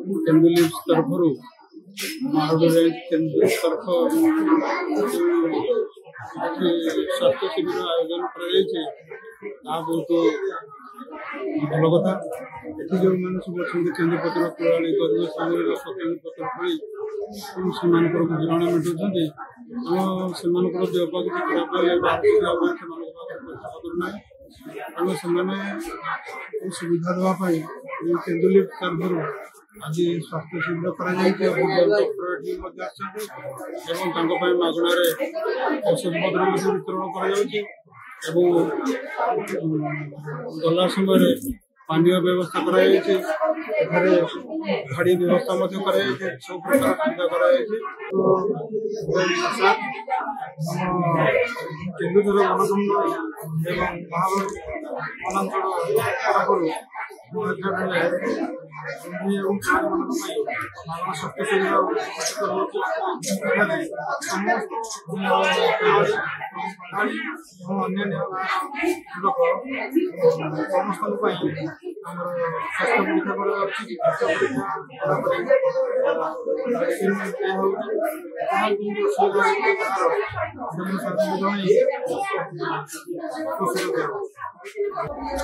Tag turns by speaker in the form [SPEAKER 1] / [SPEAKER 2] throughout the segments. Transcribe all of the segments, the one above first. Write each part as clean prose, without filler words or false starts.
[SPEAKER 1] केंदुली तरफ मारोड रेंज केंदुली तरफ स्वास्थ्य शिविर आयोजन कर बहुत भल कथा ये जो मैंने सब अच्छे केंद्रपत्र प्रणाली केंद्रपत्र पड़ी से गुजराण मेटाऊँ से देहपा किसी खराब ना तेणु से सुविधा देवाई केंदुली तरफ आज स्वास्थ्य शिविर करगणार औषध पत्र वितरण गला समय पानीय व्यवस्था गाड़ी व्यवस्था सब प्रकार सुविधा केन्दुझर गणतंत्र एवं वनांचल स्वास्थ्य सुविधा अन्य लोक समस्त स्वास्थ्य परीक्षा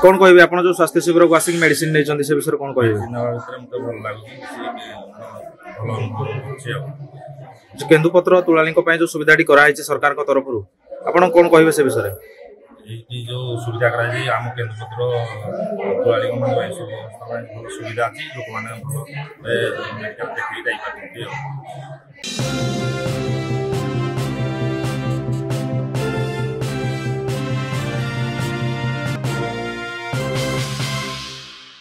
[SPEAKER 2] कौन कहे आप जो स्वास्थ्य शिविर को आसिक मेडिसिन नहीं से विषय कौन कहे केन्दुपत्र तुलानी जो सुविधा कराई सरकार तरफ आप कौन कहे से विषय
[SPEAKER 3] जो सुविधा कराई आम केन्दुपत्र तुलानी सुविधा अच्छी लोक मैंने देखिए।